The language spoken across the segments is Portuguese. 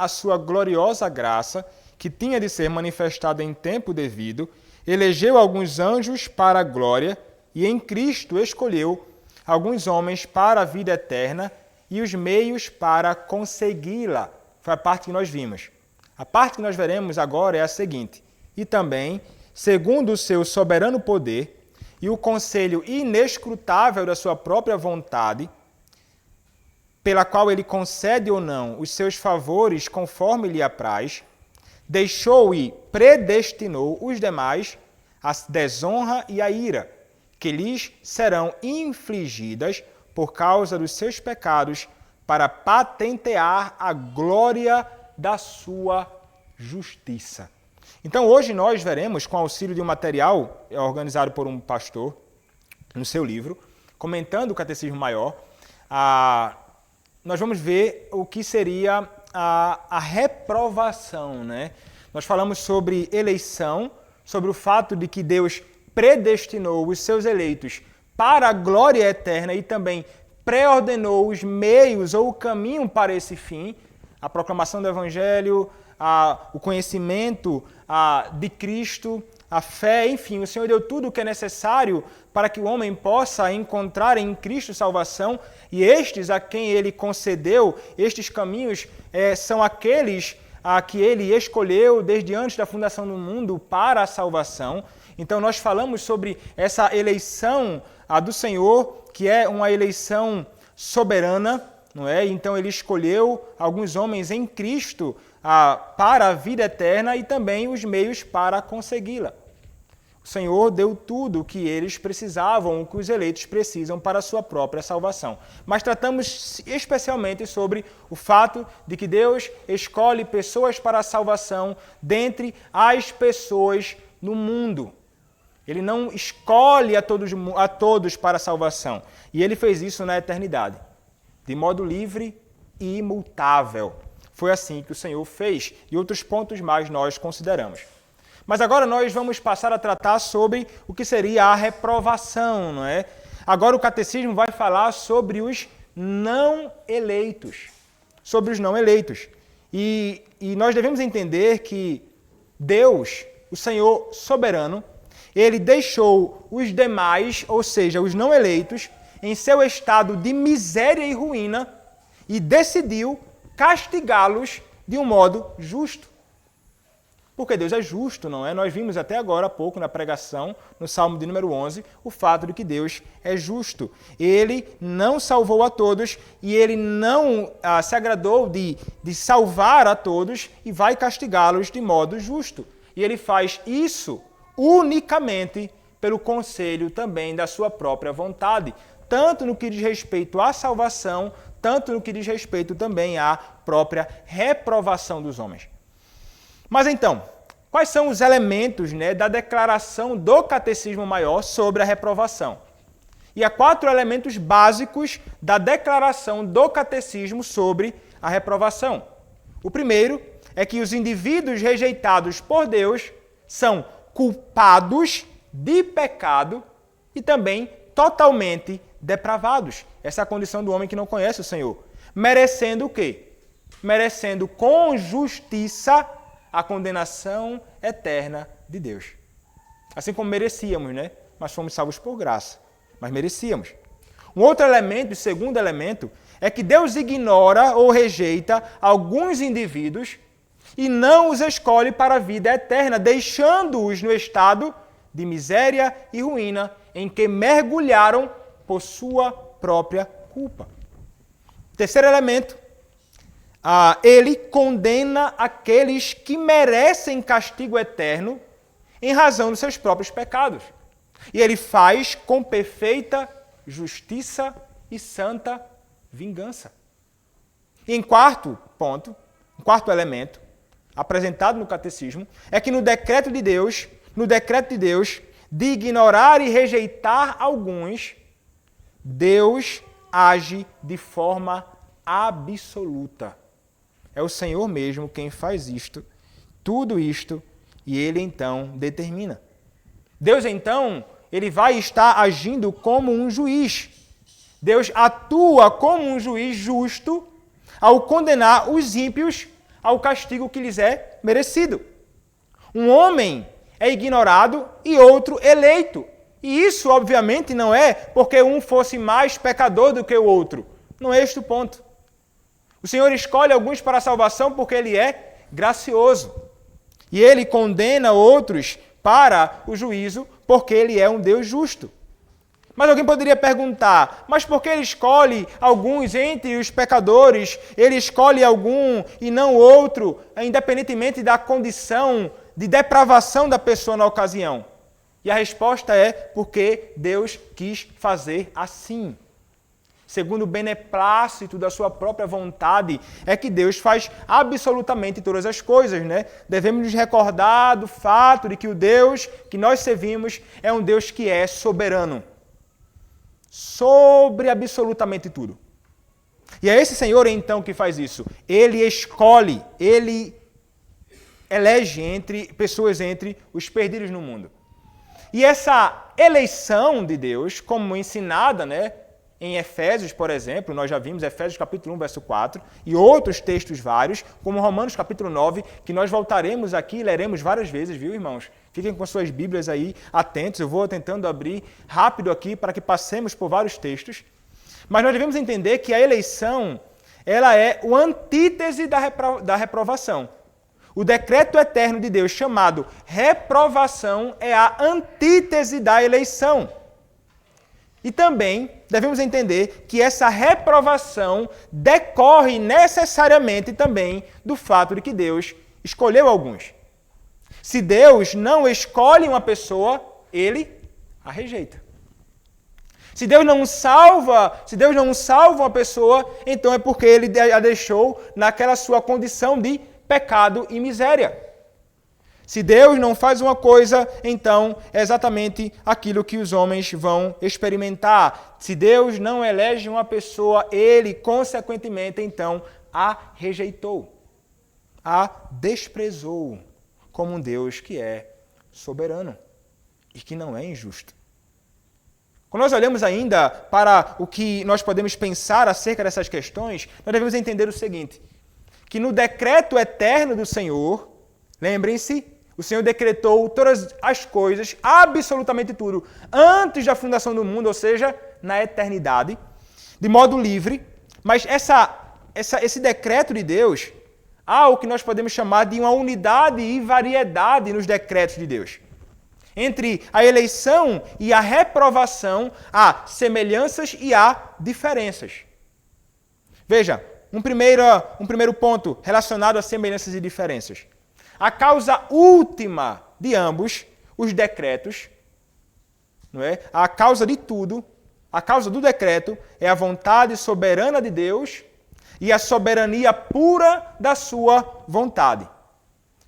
a sua gloriosa graça, que tinha de ser manifestada em tempo devido, elegeu alguns anjos para a glória e em Cristo escolheu alguns homens para a vida eterna e os meios para consegui-la. Foi a parte que nós vimos. A parte que nós veremos agora é a seguinte: e também, segundo o seu soberano poder e o conselho inescrutável da sua própria vontade, pela qual ele concede ou não os seus favores conforme lhe apraz, deixou e predestinou os demais à desonra e à ira, que lhes serão infligidas por causa dos seus pecados, para patentear a glória da sua justiça. Então, hoje nós veremos, com auxílio de um material organizado por um pastor, no seu livro, comentando o Catecismo Maior, nós vamos ver o que seria a reprovação, né? Nós falamos sobre eleição, sobre o fato de que Deus predestinou os seus eleitos para a glória eterna e também preordenou os meios ou o caminho para esse fim, a proclamação do Evangelho, o conhecimento de Cristo, a fé, enfim, o Senhor deu tudo o que é necessário para que o homem possa encontrar em Cristo salvação, e estes a quem ele concedeu, estes caminhos são aqueles a que ele escolheu desde antes da fundação do mundo para a salvação. Então nós falamos sobre essa eleição do Senhor, que é uma eleição soberana, não é? Então ele escolheu alguns homens em Cristo para a vida eterna e também os meios para consegui-la. O Senhor deu tudo o que eles precisavam, o que os eleitos precisam para a sua própria salvação. Mas tratamos especialmente sobre o fato de que Deus escolhe pessoas para a salvação dentre as pessoas no mundo. Ele não escolhe a todos para a salvação. E ele fez isso na eternidade, de modo livre e imutável. Foi assim que o Senhor fez, e outros pontos mais nós consideramos. Mas agora nós vamos passar a tratar sobre o que seria a reprovação, não é? Agora o catecismo vai falar sobre os não eleitos. Sobre os não eleitos. E nós devemos entender que Deus, o Senhor soberano, ele deixou os demais, ou seja, os não eleitos, em seu estado de miséria e ruína e decidiu castigá-los de um modo justo. Porque Deus é justo, não é? Nós vimos até agora há pouco na pregação, no Salmo de número 11, o fato de que Deus é justo. Ele não salvou a todos e ele não se agradou de salvar a todos e vai castigá-los de modo justo. E ele faz isso unicamente pelo conselho também da sua própria vontade, tanto no que diz respeito à salvação, tanto no que diz respeito também à própria reprovação dos homens. Mas então, quais são os elementos, né, da declaração do Catecismo Maior sobre a reprovação? E há 4 elementos básicos da declaração do Catecismo sobre a reprovação. O primeiro é que os indivíduos rejeitados por Deus são culpados de pecado e também totalmente depravados. Essa é a condição do homem que não conhece o Senhor. Merecendo o quê? Merecendo com justiça a condenação eterna de Deus. Assim como merecíamos, né? Mas fomos salvos por graça. Mas merecíamos. Um outro elemento, o segundo elemento, é que Deus ignora ou rejeita alguns indivíduos e não os escolhe para a vida eterna, deixando-os no estado de miséria e ruína em que mergulharam por sua própria culpa. Terceiro elemento, ele condena aqueles que merecem castigo eterno em razão dos seus próprios pecados. E ele faz com perfeita justiça e santa vingança. E em quarto ponto, quarto elemento, apresentado no catecismo, é que no decreto de Deus, de ignorar e rejeitar alguns, Deus age de forma absoluta. É o Senhor mesmo quem faz isto, tudo isto, e Ele então determina. Deus então, Ele vai estar agindo como um juiz. Deus atua como um juiz justo ao condenar os ímpios ao castigo que lhes é merecido. Um homem é ignorado e outro eleito. E isso, obviamente, não é porque um fosse mais pecador do que o outro. Não é este o ponto. O Senhor escolhe alguns para a salvação porque Ele é gracioso. E Ele condena outros para o juízo porque Ele é um Deus justo. Mas alguém poderia perguntar, mas por que Ele escolhe alguns entre os pecadores? Ele escolhe algum e não outro, independentemente da condição de depravação da pessoa na ocasião? E a resposta é porque Deus quis fazer assim. Segundo o beneplácito da sua própria vontade, é que Deus faz absolutamente todas as coisas, né? Devemos nos recordar do fato de que o Deus que nós servimos é um Deus que é soberano. Sobre absolutamente tudo. E é esse Senhor, então, que faz isso. Ele escolhe, Ele elege pessoas entre os perdidos no mundo. E essa eleição de Deus, como ensinada, né, em Efésios, por exemplo, nós já vimos Efésios capítulo 1, verso 4, e outros textos vários, como Romanos capítulo 9, que nós voltaremos aqui e leremos várias vezes, viu, irmãos? Fiquem com suas Bíblias aí atentos, eu vou tentando abrir rápido aqui para que passemos por vários textos. Mas nós devemos entender que a eleição, ela é o antítese da reprovação. O decreto eterno de Deus, chamado reprovação, é a antítese da eleição. E também devemos entender que essa reprovação decorre necessariamente também do fato de que Deus escolheu alguns. Se Deus não escolhe uma pessoa, Ele a rejeita. Se Deus não salva uma pessoa, então é porque Ele a deixou naquela sua condição de pecado e miséria. Se Deus não faz uma coisa, então é exatamente aquilo que os homens vão experimentar. Se Deus não elege uma pessoa, Ele, consequentemente, então, a rejeitou, a desprezou como um Deus que é soberano e que não é injusto. Quando nós olhamos ainda para o que nós podemos pensar acerca dessas questões, nós devemos entender o seguinte, que no decreto eterno do Senhor, lembrem-se, o Senhor decretou todas as coisas, absolutamente tudo, antes da fundação do mundo, ou seja, na eternidade, de modo livre. Mas esse decreto de Deus, há o que nós podemos chamar de uma unidade e variedade nos decretos de Deus. Entre a eleição e a reprovação, há semelhanças e há diferenças. Veja, um primeiro ponto relacionado a semelhanças e diferenças. A causa última de ambos os decretos, não é? A causa de tudo, a causa do decreto é a vontade soberana de Deus e a soberania pura da sua vontade.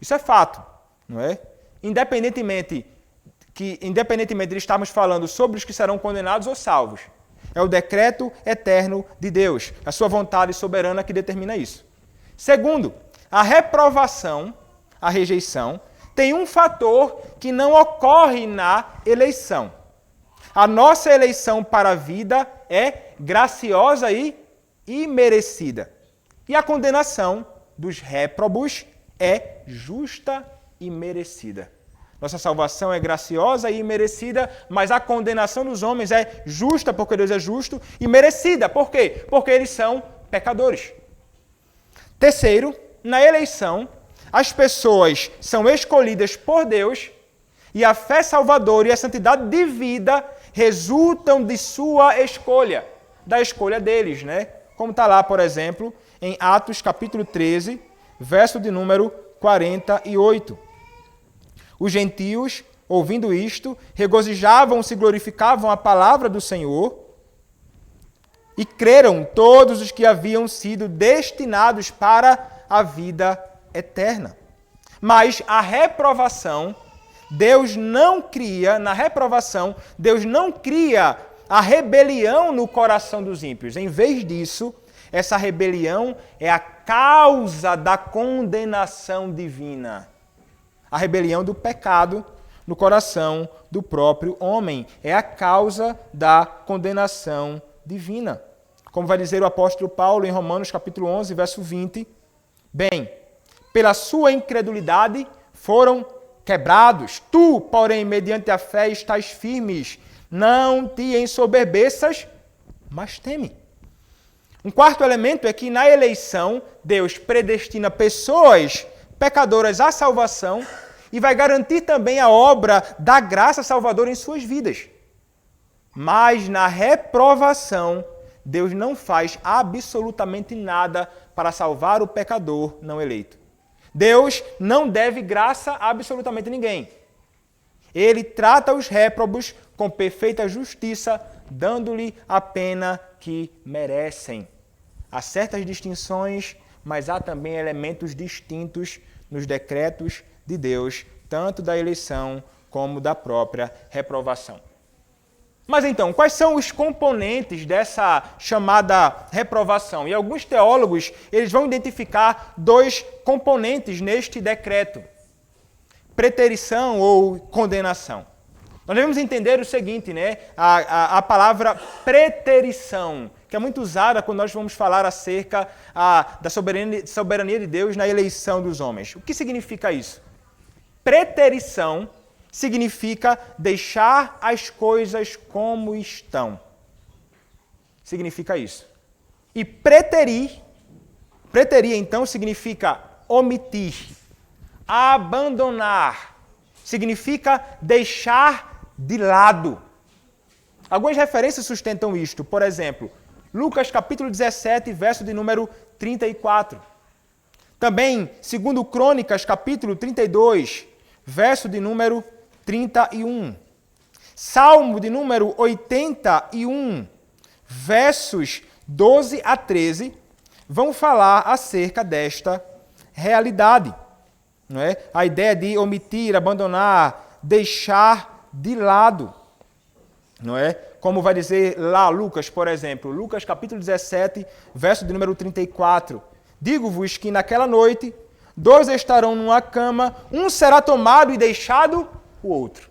Isso é fato, não é? Independentemente de estarmos falando sobre os que serão condenados ou salvos, é o decreto eterno de Deus, a sua vontade soberana que determina isso. Segundo, a reprovação, a rejeição, tem um fator que não ocorre na eleição. A nossa eleição para a vida é graciosa e imerecida. E a condenação dos réprobos é justa e merecida. Nossa salvação é graciosa e imerecida, mas a condenação dos homens é justa, porque Deus é justo, e merecida. Por quê? Porque eles são pecadores. Terceiro, na eleição, as pessoas são escolhidas por Deus e a fé salvadora e a santidade de vida resultam de sua escolha, da escolha deles, né? Como está lá, por exemplo, em Atos capítulo 13, verso de número 48. Os gentios, ouvindo isto, regozijavam-se e glorificavam a palavra do Senhor e creram todos os que haviam sido destinados para a vida eterna. Mas a reprovação, Deus não cria a rebelião no coração dos ímpios. Em vez disso, essa rebelião é a causa da condenação divina. A rebelião do pecado no coração do próprio homem é a causa da condenação divina. Como vai dizer o apóstolo Paulo em Romanos capítulo 11, verso 20, bem, pela sua incredulidade, foram quebrados. Tu, porém, mediante a fé, estás firmes. Não te ensoberbeças, mas teme. Um quarto elemento é que na eleição, Deus predestina pessoas pecadoras à salvação e vai garantir também a obra da graça salvadora em suas vidas. Mas na reprovação, Deus não faz absolutamente nada para salvar o pecador não eleito. Deus não deve graça a absolutamente ninguém. Ele trata os réprobos com perfeita justiça, dando-lhe a pena que merecem. Há certas distinções, mas há também elementos distintos nos decretos de Deus, tanto da eleição como da própria reprovação. Mas então, quais são os componentes dessa chamada reprovação? E alguns teólogos, eles vão identificar dois componentes neste decreto: preterição ou condenação. Nós devemos entender o seguinte, né? A palavra preterição, que é muito usada quando nós vamos falar acerca da soberania de Deus na eleição dos homens. O que significa isso? Preterição significa deixar as coisas como estão. Significa isso. E preterir então significa omitir, abandonar, significa deixar de lado. Algumas referências sustentam isto. Por exemplo, Lucas capítulo 17, verso de número 34. Também, segundo Crônicas capítulo 32, verso de número 31. Salmo de número 81, versos 12 a 13, vão falar acerca desta realidade. Não é? A ideia de omitir, abandonar, deixar de lado. Não é? Como vai dizer lá Lucas, por exemplo, Lucas capítulo 17, verso de número 34. Digo-vos que naquela noite 2 estarão numa cama, um será tomado e deixado o outro.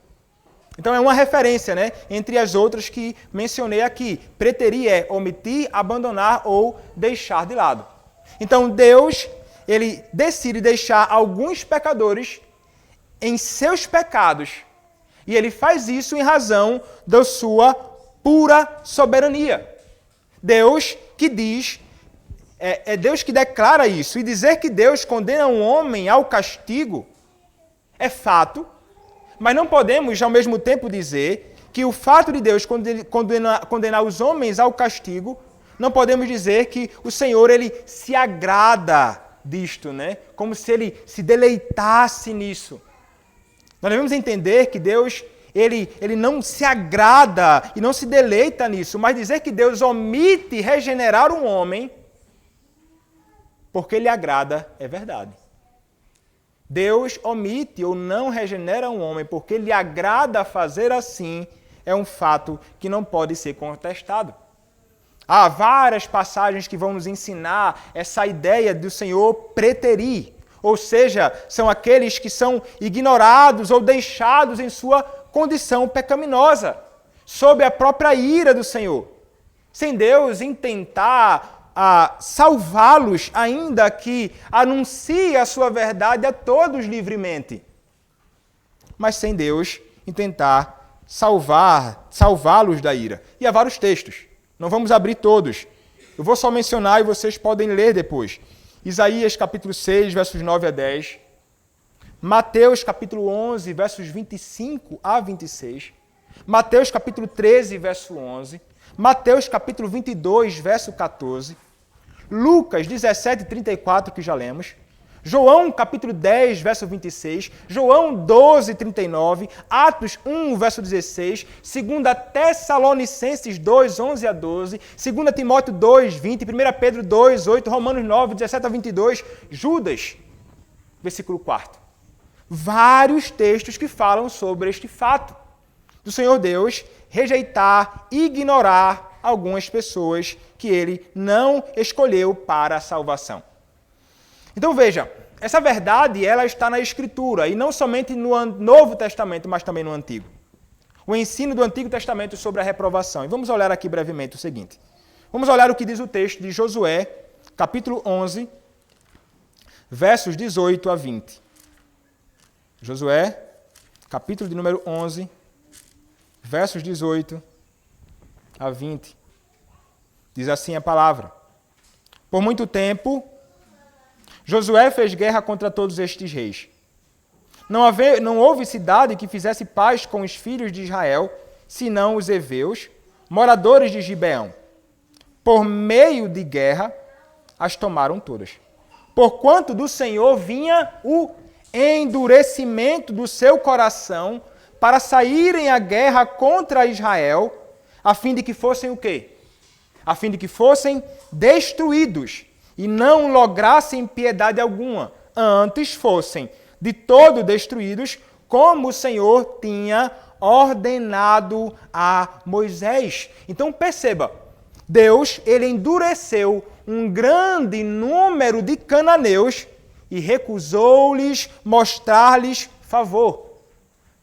Então é uma referência, né, entre as outras que mencionei aqui. Preterir é omitir, abandonar ou deixar de lado. Então Deus, ele decide deixar alguns pecadores em seus pecados. E ele faz isso em razão da sua pura soberania. Deus que diz, é Deus que declara isso. E dizer que Deus condena um homem ao castigo é fato, mas não podemos, ao mesmo tempo, dizer que o fato de Deus condenar os homens ao castigo, não podemos dizer que o Senhor ele se agrada disto, né? Como se ele se deleitasse nisso. Nós devemos entender que Deus ele não se agrada e não se deleita nisso, mas dizer que Deus omite regenerar um homem porque lhe agrada é verdade. Deus omite ou não regenera um homem porque lhe agrada fazer assim, é um fato que não pode ser contestado. Há várias passagens que vão nos ensinar essa ideia do Senhor preterir, ou seja, são aqueles que são ignorados ou deixados em sua condição pecaminosa, sob a própria ira do Senhor, sem Deus intentar salvá-los, ainda que anuncie a sua verdade a todos livremente, mas sem Deus intentar salvá-los da ira. E há vários textos, não vamos abrir todos, eu vou só mencionar e vocês podem ler depois. Isaías capítulo 6, versos 9 a 10, Mateus capítulo 11, versos 25 a 26, Mateus capítulo 13, verso 11, Mateus capítulo 22, verso 14, Lucas 17, 34, que já lemos, João capítulo 10, verso 26, João 12, 39, Atos 1, verso 16, 2 Tessalonicenses 2, 11 a 12, 2 Timóteo 2, 20, 1 Pedro 2, 8, Romanos 9, 17 a 22, Judas, versículo 4. Vários textos que falam sobre este fato do Senhor Deus rejeitar, ignorar algumas pessoas que ele não escolheu para a salvação. Então veja, essa verdade ela está na Escritura, e não somente no Novo Testamento, mas também no Antigo. O ensino do Antigo Testamento sobre a reprovação. E vamos olhar aqui brevemente o seguinte. Vamos olhar o que diz o texto de Josué, capítulo 11, versos 18 a 20. Josué, capítulo de número 11, versos 18 a 20. Diz assim a palavra: Por muito tempo, Josué fez guerra contra todos estes reis. Não houve cidade que fizesse paz com os filhos de Israel, senão os heveus, moradores de Gibeão. Por meio de guerra, as tomaram todas. Porquanto do Senhor vinha o endurecimento do seu coração para saírem à guerra contra Israel, a fim de que fossem o quê? A fim de que fossem destruídos e não lograssem piedade alguma, antes fossem de todo destruídos, como o Senhor tinha ordenado a Moisés. Então perceba, Deus, ele endureceu um grande número de cananeus e recusou-lhes mostrar-lhes favor,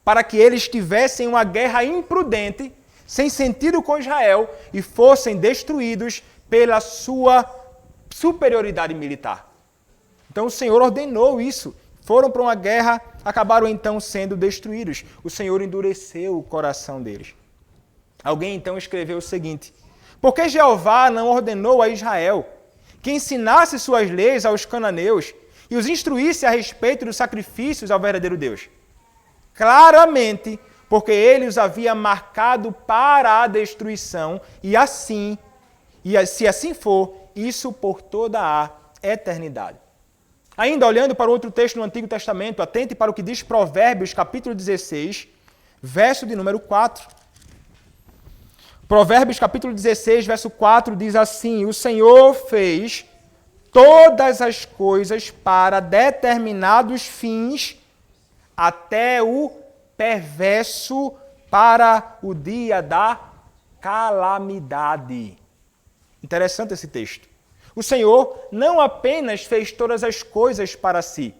para que eles tivessem uma guerra imprudente, sem sentido com Israel, e fossem destruídos pela sua superioridade militar. Então o Senhor ordenou isso. Foram para uma guerra, acabaram então sendo destruídos. O Senhor endureceu o coração deles. Alguém então escreveu o seguinte: Por que Jeová não ordenou a Israel que ensinasse suas leis aos cananeus e os instruísse a respeito dos sacrifícios ao verdadeiro Deus? Claramente, porque ele os havia marcado para a destruição, e se assim for, isso por toda a eternidade. Ainda olhando para outro texto no Antigo Testamento, atente para o que diz Provérbios, capítulo 16, verso de número 4. Provérbios, capítulo 16, verso 4, diz assim: O Senhor fez todas as coisas para determinados fins, até o perverso para o dia da calamidade. Interessante esse texto. O Senhor não apenas fez todas as coisas para si,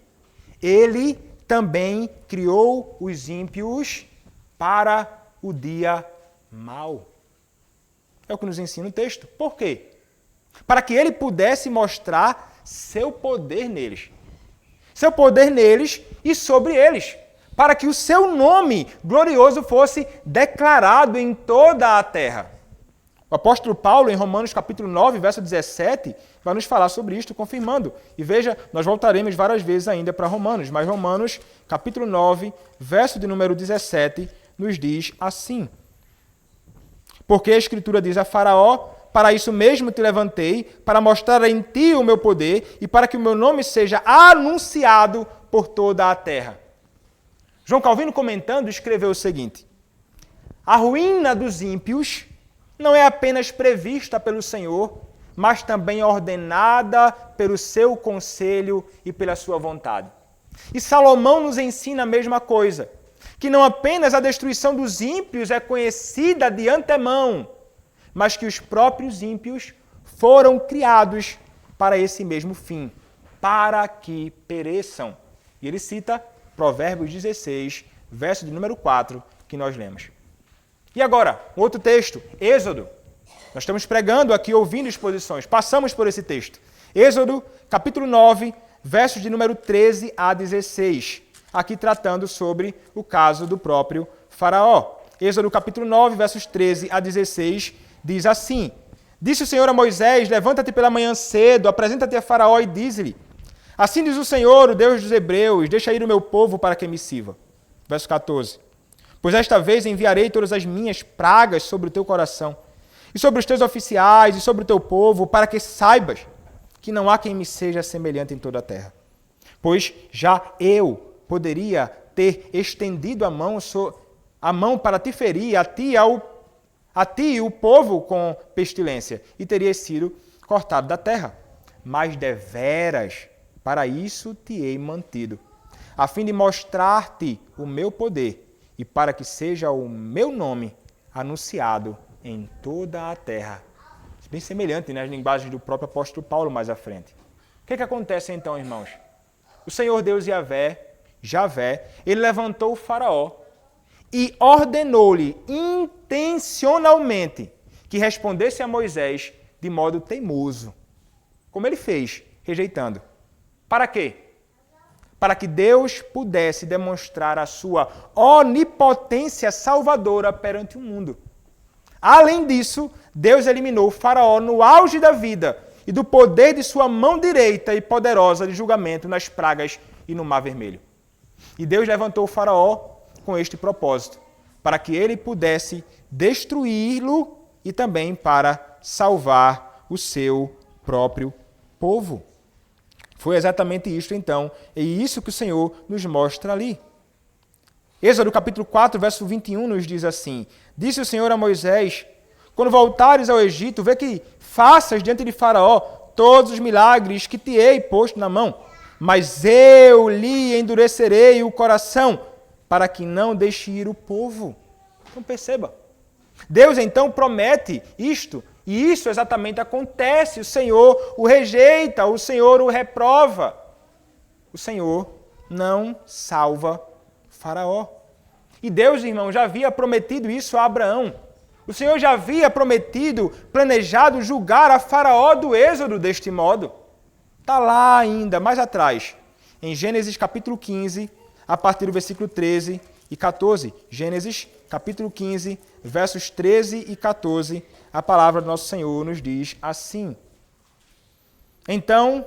Ele também criou os ímpios para o dia mau. É o que nos ensina o texto. Por quê? Para que Ele pudesse mostrar seu poder neles. Seu poder neles e sobre eles. Para que o seu nome glorioso fosse declarado em toda a terra. O apóstolo Paulo, em Romanos capítulo 9, verso 17, vai nos falar sobre isto, confirmando. E veja, nós voltaremos várias vezes ainda para Romanos, mas Romanos capítulo 9, verso de número 17, nos diz assim: Porque a Escritura diz a Faraó: Para isso mesmo te levantei, para mostrar em ti o meu poder e para que o meu nome seja anunciado por toda a terra. João Calvino, comentando, escreveu o seguinte: A ruína dos ímpios não é apenas prevista pelo Senhor, mas também ordenada pelo seu conselho e pela sua vontade. E Salomão nos ensina a mesma coisa, que não apenas a destruição dos ímpios é conhecida de antemão, mas que os próprios ímpios foram criados para esse mesmo fim, para que pereçam. E ele cita Provérbios 16, verso de número 4, que nós lemos. E agora, outro texto, Êxodo. Nós estamos pregando aqui, ouvindo exposições. Passamos por esse texto. Êxodo, capítulo 9, versos de número 13 a 16. Aqui tratando sobre o caso do próprio Faraó. Êxodo, capítulo 9, versos 13 a 16, diz assim: Disse o Senhor a Moisés: Levanta-te pela manhã cedo, apresenta-te a Faraó e diz-lhe: Assim diz o Senhor, o Deus dos Hebreus, deixa ir o meu povo para que me sirva. Verso 14. Pois esta vez enviarei todas as minhas pragas sobre o teu coração, e sobre os teus oficiais, e sobre o teu povo, para que saibas que não há quem me seja semelhante em toda a terra. Pois já eu poderia ter estendido a mão para te ferir, a ti e o povo com pestilência, e terias sido cortado da terra. Mas deveras, para isso te hei mantido, a fim de mostrar-te o meu poder, e para que seja o meu nome anunciado em toda a terra. Bem semelhante nas linguagens do próprio apóstolo Paulo mais à frente. O que acontece então, irmãos? O Senhor Deus Javé, ele levantou o Faraó e ordenou-lhe intencionalmente que respondesse a Moisés de modo teimoso. Como ele fez, rejeitando. Para quê? para que Deus pudesse demonstrar a sua onipotência salvadora perante o mundo. Além disso, Deus eliminou Faraó no auge da vida e do poder de sua mão direita e poderosa de julgamento nas pragas e no Mar Vermelho. E Deus levantou o Faraó com este propósito, para que ele pudesse destruí-lo e também para salvar o seu próprio povo. Foi exatamente isto, então, e isso que o Senhor nos mostra ali. Êxodo capítulo 4, verso 21 nos diz assim: Disse o Senhor a Moisés, quando voltares ao Egito, vê que faças diante de Faraó todos os milagres que te hei posto na mão, mas eu lhe endurecerei o coração, para que não deixe ir o povo. Então perceba, Deus então promete isto, e isso exatamente acontece. O Senhor o rejeita, o Senhor o reprova. O Senhor não salva Faraó. E Deus, irmão, já havia prometido isso a Abraão. O Senhor já havia prometido, planejado julgar a Faraó do Êxodo deste modo. Está lá ainda, mais atrás, em Gênesis capítulo 15, a partir do versículo 13 e 14. Gênesis capítulo 15, versos 13 e 14, a palavra do nosso Senhor nos diz assim: Então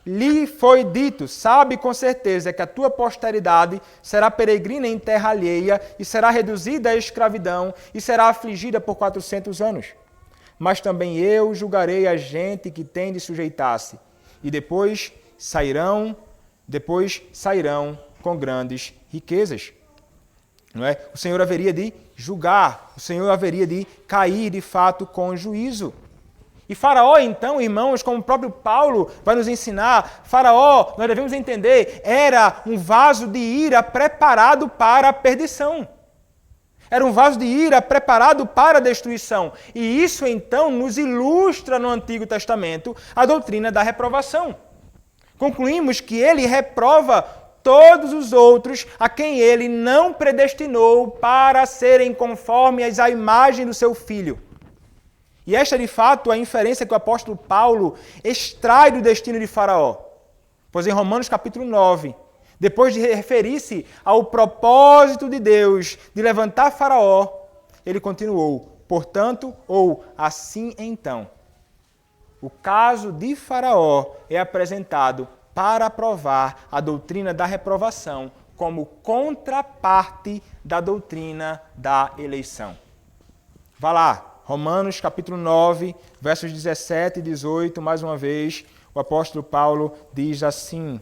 lhe foi dito, sabe com certeza que a tua posteridade será peregrina em terra alheia e será reduzida à escravidão e será afligida por 400 anos. Mas também eu julgarei a gente que tem de sujeitar-se, e depois sairão com grandes riquezas. Não é? O Senhor haveria de julgar, o Senhor haveria de cair de fato com juízo. E Faraó, então, irmãos, como o próprio Paulo vai nos ensinar, Faraó, nós devemos entender, era um vaso de ira preparado para a perdição. Era um vaso de ira preparado para a destruição. E isso, então, nos ilustra no Antigo Testamento a doutrina da reprovação. Concluímos que ele reprova todos os outros a quem ele não predestinou para serem conformes à imagem do seu Filho. E esta, de fato, é a inferência que o apóstolo Paulo extrai do destino de Faraó. Pois em Romanos capítulo 9, depois de referir-se ao propósito de Deus de levantar Faraó, ele continuou: portanto, ou assim então, o caso de Faraó é apresentado para provar a doutrina da reprovação como contraparte da doutrina da eleição. Vá lá, Romanos capítulo 9, versos 17 e 18, mais uma vez, o apóstolo Paulo diz assim: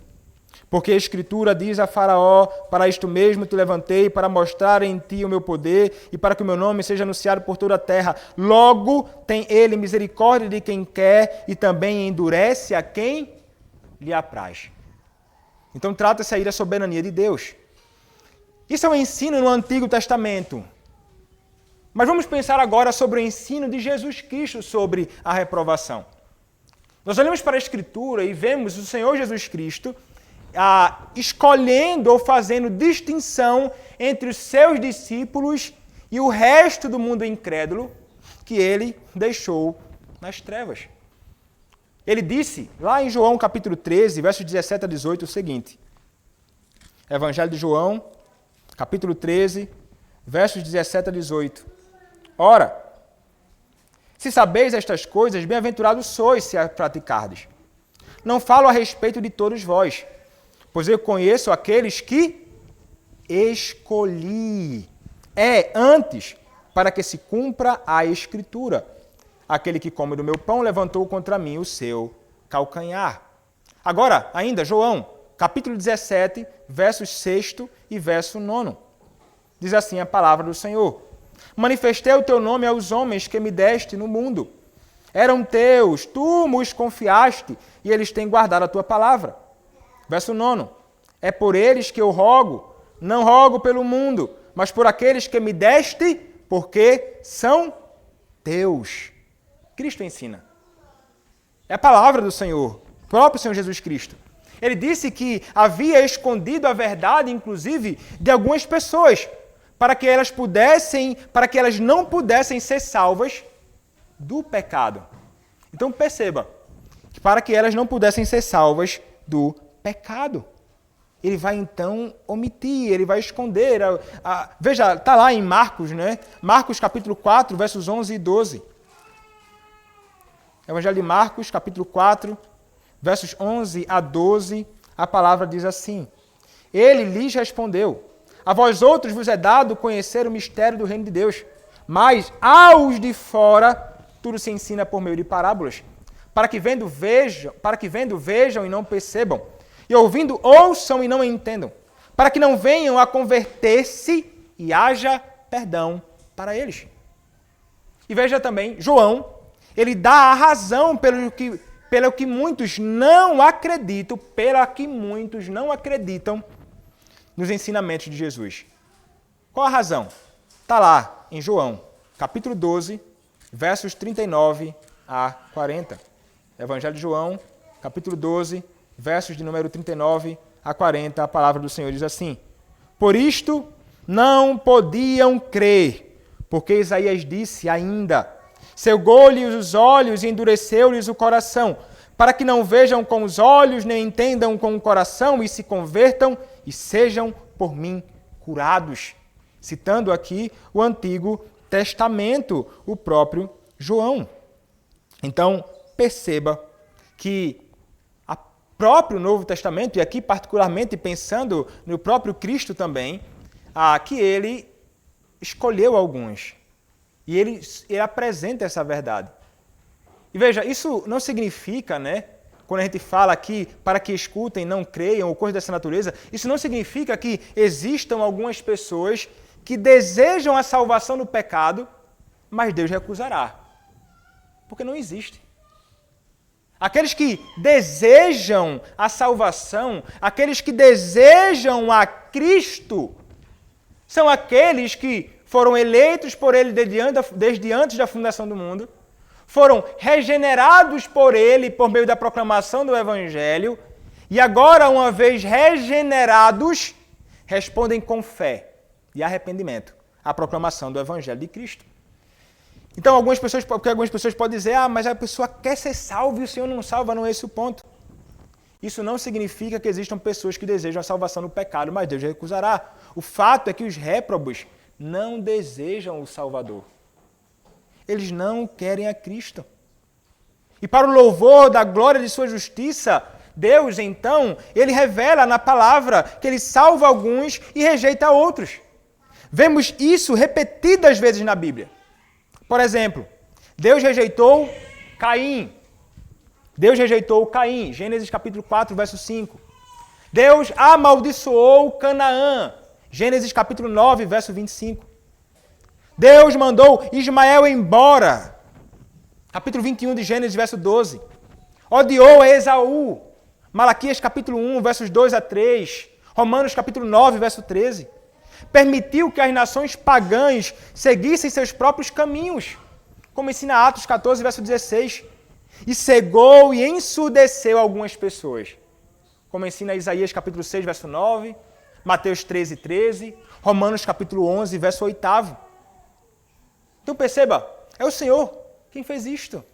Porque a Escritura diz a Faraó, para isto mesmo te levantei, para mostrar em ti o meu poder e para que o meu nome seja anunciado por toda a terra. Logo tem ele misericórdia de quem quer e também endurece a quem lhe apraz. Então trata-se aí da soberania de Deus. Isso é um ensino no Antigo Testamento. Mas vamos pensar agora sobre o ensino de Jesus Cristo sobre a reprovação. Nós olhamos para a Escritura e vemos o Senhor Jesus Cristo escolhendo ou fazendo distinção entre os seus discípulos e o resto do mundo incrédulo que ele deixou nas trevas. Ele disse, lá em João capítulo 13, versos 17 a 18, o seguinte: Evangelho de João, capítulo 13, versos 17 a 18. Ora, se sabeis estas coisas, bem-aventurados sois se as praticardes. Não falo a respeito de todos vós, pois eu conheço aqueles que escolhi. Antes, para que se cumpra a Escritura. Aquele que come do meu pão levantou contra mim o seu calcanhar. Agora, ainda, João, capítulo 17, versos 6 e verso 9. Diz assim a palavra do Senhor: Manifestei o teu nome aos homens que me deste no mundo. Eram teus, tu os confiaste, e eles têm guardado a tua palavra. Verso 9. É por eles que eu rogo, não rogo pelo mundo, mas por aqueles que me deste, porque são teus. Cristo ensina. É a palavra do Senhor, o próprio Senhor Jesus Cristo. Ele disse que havia escondido a verdade, inclusive, de algumas pessoas, para que elas não pudessem ser salvas do pecado. Então perceba, que para que elas não pudessem ser salvas do pecado. ele vai então omitir, ele vai esconder. Veja, está lá em Marcos, né? Marcos capítulo 4, versos 11 e 12. Evangelho de Marcos, capítulo 4, versos 11 a 12, a palavra diz assim: Ele lhes respondeu: A vós outros vos é dado conhecer o mistério do reino de Deus, mas aos de fora tudo se ensina por meio de parábolas, para que vendo vejam e não percebam, e ouvindo ouçam e não entendam, para que não venham a converter-se e haja perdão para eles. E veja também, João, ele dá a razão pelo que muitos não acreditam, nos ensinamentos de Jesus. Qual a razão? Está lá em João, capítulo 12, versos 39 a 40. Evangelho de João, capítulo 12, versos de número 39 a 40, a palavra do Senhor diz assim: Por isto não podiam crer, porque Isaías disse ainda: Cegou-lhes os olhos e endureceu-lhes o coração, para que não vejam com os olhos, nem entendam com o coração, e se convertam e sejam por mim curados. Citando aqui o Antigo Testamento, o próprio João. Então, perceba que o próprio Novo Testamento, e aqui particularmente pensando no próprio Cristo também, que ele escolheu alguns. E ele apresenta essa verdade. E veja, isso não significa, né, quando a gente fala aqui para que escutem, não creiam, ou coisa dessa natureza, isso não significa que existam algumas pessoas que desejam a salvação do pecado, mas Deus recusará. Porque não existe. Aqueles que desejam a salvação, aqueles que desejam a Cristo, são aqueles que foram eleitos por Ele desde antes da fundação do mundo, foram regenerados por Ele por meio da proclamação do Evangelho, e agora, uma vez regenerados, respondem com fé e arrependimento à proclamação do Evangelho de Cristo. Então, algumas pessoas podem dizer, mas a pessoa quer ser salva e o Senhor não salva, não é esse o ponto. Isso não significa que existam pessoas que desejam a salvação do pecado, mas Deus recusará. O fato é que os réprobos não desejam o Salvador. Eles não querem a Cristo. E para o louvor da glória de sua justiça, Deus, então, ele revela na palavra que ele salva alguns e rejeita outros. Vemos isso repetidas vezes na Bíblia. Por exemplo, Deus rejeitou Caim. Gênesis capítulo 4, verso 5. Deus amaldiçoou Canaã. Gênesis capítulo 9, verso 25. Deus mandou Ismael embora. Capítulo 21 de Gênesis, verso 12. Odiou a Esaú. Malaquias capítulo 1, versos 2 a 3. Romanos capítulo 9, verso 13. Permitiu que as nações pagãs seguissem seus próprios caminhos, como ensina Atos 14, verso 16. E cegou e ensurdeceu algumas pessoas, como ensina Isaías capítulo 6, verso 9, Mateus 13, 13, Romanos capítulo 11, verso 8. Então perceba, é o Senhor quem fez isto.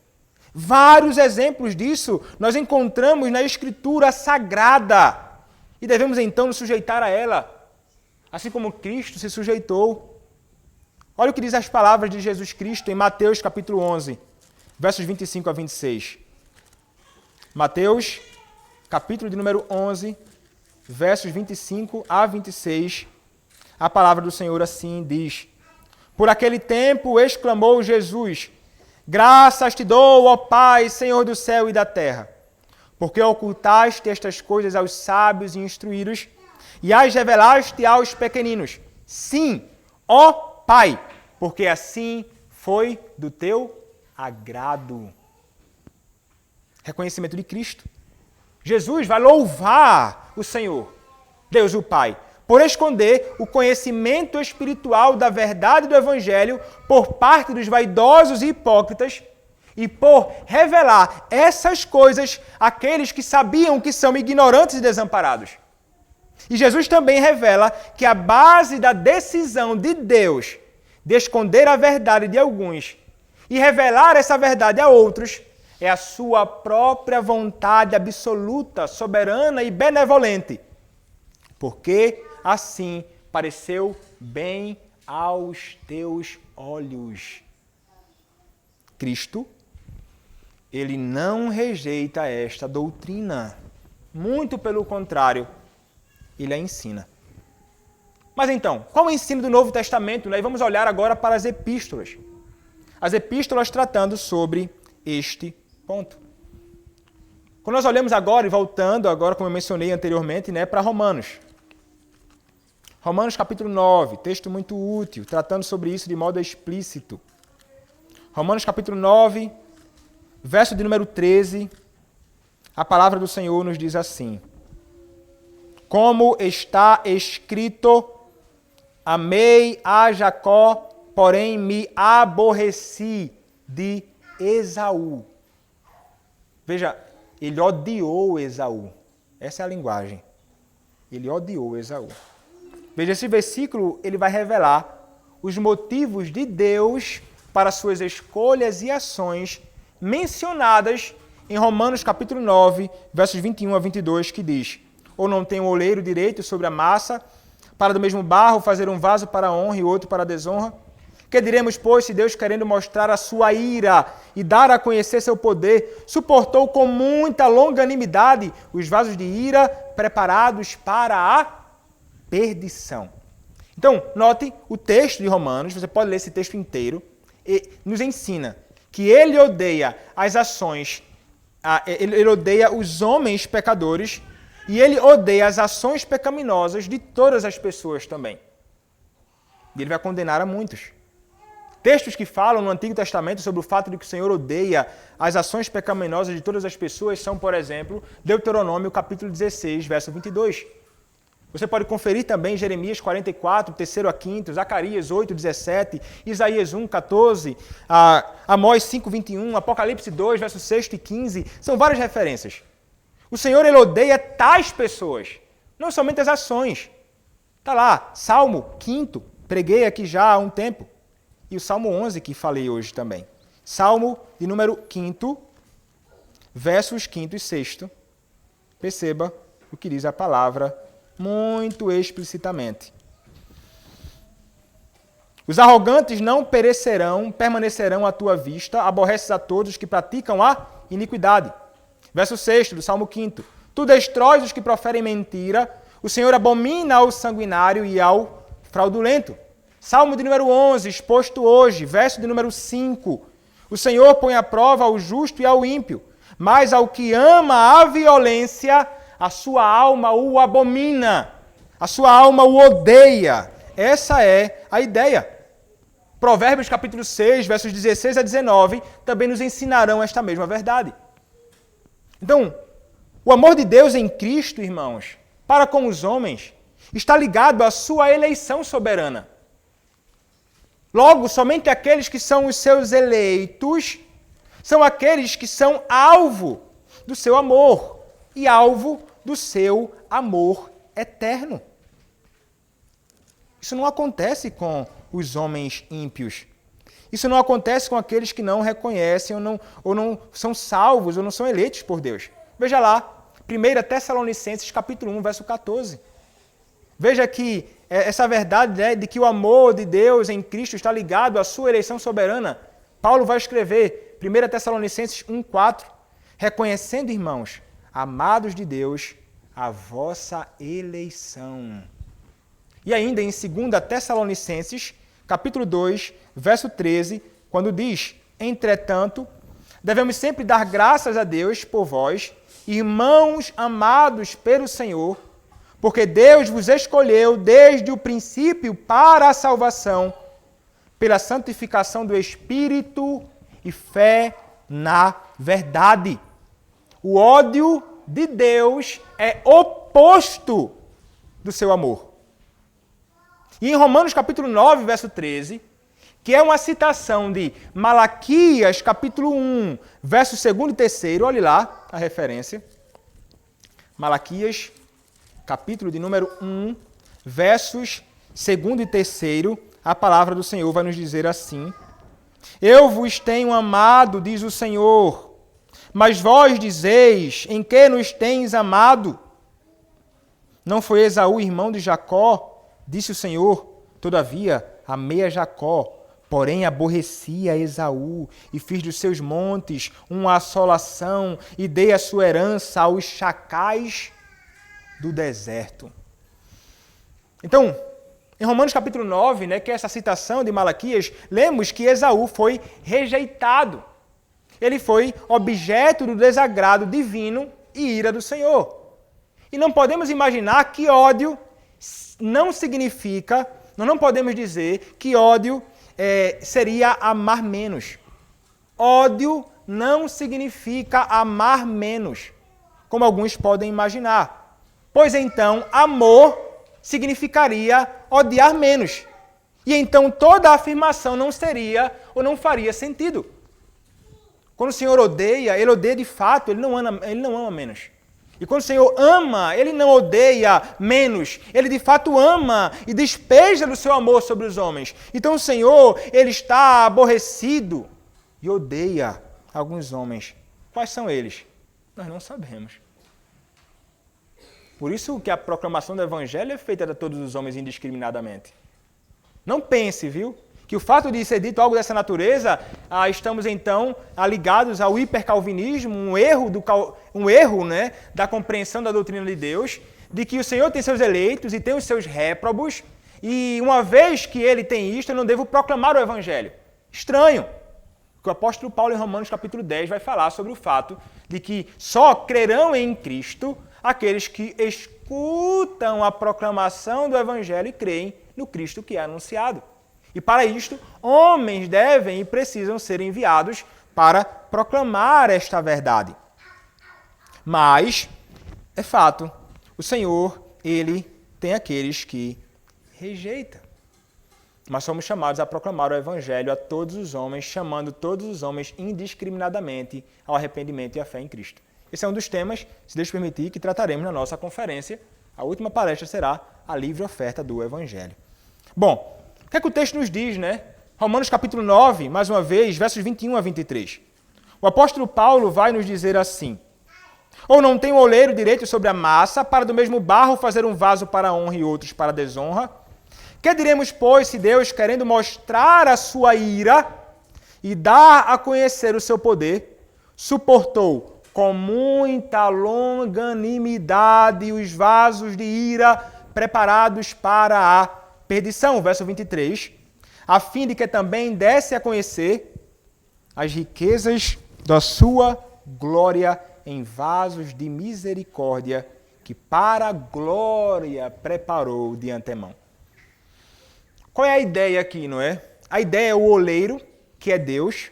Vários exemplos disso nós encontramos na Escritura Sagrada e devemos então nos sujeitar a ela, assim como Cristo se sujeitou. Olha o que diz as palavras de Jesus Cristo em Mateus capítulo 11, versos 25 a 26. Mateus, capítulo de número 11, versos 25 a 26, a palavra do Senhor assim diz: Por aquele tempo exclamou Jesus: Graças te dou, ó Pai, Senhor do céu e da terra, porque ocultaste estas coisas aos sábios e instruídos e as revelaste aos pequeninos. Sim, ó Pai, porque assim foi do teu agrado. Reconhecimento de Cristo. Jesus vai louvar o Senhor, Deus o Pai, por esconder o conhecimento espiritual da verdade do Evangelho por parte dos vaidosos e hipócritas e por revelar essas coisas àqueles que sabiam que são ignorantes e desamparados. E Jesus também revela que a base da decisão de Deus de esconder a verdade de alguns e revelar essa verdade a outros é a sua própria vontade absoluta, soberana e benevolente, porque assim pareceu bem aos teus olhos. Cristo, ele não rejeita esta doutrina. Muito pelo contrário, ele a ensina. Mas então, qual é o ensino do Novo Testamento? E vamos olhar agora para as epístolas. As epístolas tratando sobre este ponto. Quando nós olhamos agora, e voltando agora, como eu mencionei anteriormente, para Romanos. Romanos capítulo 9, texto muito útil, tratando sobre isso de modo explícito. Romanos capítulo 9, verso de número 13, a palavra do Senhor nos diz assim: como está escrito, amei a Jacó, porém me aborreci de Esaú. Veja, ele odiou Esaú. Essa é a linguagem. Ele odiou Esaú. Veja, esse versículo ele vai revelar os motivos de Deus para suas escolhas e ações mencionadas em Romanos capítulo 9, versos 21 a 22, que diz: ou não tem o oleiro direito sobre a massa, para do mesmo barro fazer um vaso para a honra e outro para a desonra? Que diremos, pois, se Deus, querendo mostrar a sua ira e dar a conhecer seu poder, suportou com muita longanimidade os vasos de ira preparados para a perdição? Então, note o texto de Romanos, você pode ler esse texto inteiro, e nos ensina que ele odeia as ações, ele odeia os homens pecadores e ele odeia as ações pecaminosas de todas as pessoas também. E ele vai condenar a muitos. Textos que falam no Antigo Testamento sobre o fato de que o Senhor odeia as ações pecaminosas de todas as pessoas são, por exemplo, Deuteronômio capítulo 16, verso 22. Você pode conferir também Jeremias 44, 3 a 5, Zacarias 8, 17, Isaías 1, 14, Amós 5, 21, Apocalipse 2, versos 6 e 15. São várias referências. O Senhor, ele odeia tais pessoas, não somente as ações. Está lá, Salmo 5, preguei aqui já há um tempo. E o Salmo 11, que falei hoje também. Salmo de número 5, versos 5 e 6. Perceba o que diz a palavra muito explicitamente. Os arrogantes não perecerão, permanecerão à tua vista, aborreces a todos que praticam a iniquidade. Verso 6 do Salmo 5. Tu destróis os que proferem mentira, o Senhor abomina ao sanguinário e ao fraudulento. Salmo de número 11, exposto hoje, verso de número 5. O Senhor põe à prova ao justo e ao ímpio, mas ao que ama a violência, a sua alma o abomina, a sua alma o odeia. Essa é a ideia. Provérbios capítulo 6, versos 16 a 19, também nos ensinarão esta mesma verdade. Então, o amor de Deus em Cristo, irmãos, para com os homens, está ligado à sua eleição soberana. Logo, somente aqueles que são os seus eleitos são aqueles que são alvo do seu amor e alvo do seu amor eterno. Isso não acontece com os homens ímpios. Isso não acontece com aqueles que não reconhecem ou não são salvos ou não são eleitos por Deus. Veja lá, 1 Tessalonicenses capítulo 1, verso 14. Veja que essa verdade, de que o amor de Deus em Cristo está ligado à sua eleição soberana. Paulo vai escrever, 1 Tessalonicenses 1,4, reconhecendo, irmãos, amados de Deus, a vossa eleição. E ainda em 2 Tessalonicenses, capítulo 2, verso 13, quando diz: entretanto, devemos sempre dar graças a Deus por vós, irmãos amados pelo Senhor, porque Deus vos escolheu desde o princípio para a salvação, pela santificação do Espírito e fé na verdade. O ódio de Deus é oposto do seu amor. E em Romanos capítulo 9, verso 13, que é uma citação de Malaquias capítulo 1, verso 2 e 3, olhe lá a referência. Malaquias capítulo de número 1, versos 2 e 3, a palavra do Senhor vai nos dizer assim: eu vos tenho amado, diz o Senhor, mas vós dizeis, em que nos tens amado? Não foi Esaú irmão de Jacó? Disse o Senhor. Todavia, amei a Jacó, porém aborreci a Esaú, e fiz dos seus montes uma assolação, e dei a sua herança aos chacais do deserto. Então, em Romanos capítulo 9, que é essa citação de Malaquias, lemos que Esaú foi rejeitado. Ele foi objeto do desagrado divino e ira do Senhor. E não podemos imaginar que ódio não significa, nós não podemos dizer que ódio seria amar menos. Ódio não significa amar menos, como alguns podem imaginar. Pois então, amor significaria odiar menos. E então toda a afirmação não seria ou não faria sentido. Quando o Senhor odeia, Ele odeia de fato, Ele não ama menos. E quando o Senhor ama, Ele não odeia menos. Ele de fato ama e despeja do seu amor sobre os homens. Então o Senhor, Ele está aborrecido e odeia alguns homens. Quais são eles? Nós não sabemos. Por isso que a proclamação do Evangelho é feita a todos os homens indiscriminadamente. Não pense, viu? Que o fato de ser dito algo dessa natureza, estamos então ligados ao hipercalvinismo, um erro da compreensão da doutrina de Deus, de que o Senhor tem seus eleitos e tem os seus réprobos, e uma vez que Ele tem isto, eu não devo proclamar o Evangelho. Estranho. Que o apóstolo Paulo em Romanos capítulo 10 vai falar sobre o fato de que só crerão em Cristo aqueles que escutam a proclamação do Evangelho e creem no Cristo que é anunciado. E para isto, homens devem e precisam ser enviados para proclamar esta verdade. Mas, é fato, o Senhor, Ele tem aqueles que rejeita. Mas somos chamados a proclamar o Evangelho a todos os homens, chamando todos os homens indiscriminadamente ao arrependimento e à fé em Cristo. Esse é um dos temas, se Deus permitir, que trataremos na nossa conferência. A última palestra será a livre oferta do Evangelho. Bom, o que é que o texto nos diz, Romanos capítulo 9, mais uma vez, versos 21 a 23. O apóstolo Paulo vai nos dizer assim: ou não tem o oleiro direito sobre a massa, para do mesmo barro fazer um vaso para a honra e outros para a desonra? Que diremos, pois, se Deus, querendo mostrar a sua ira e dar a conhecer o seu poder, suportou com muita longanimidade os vasos de ira preparados para a perdição, verso 23, a fim de que também desse a conhecer as riquezas da sua glória em vasos de misericórdia, que para a glória preparou de antemão. Qual é a ideia aqui, não é? A ideia é o oleiro, que é Deus,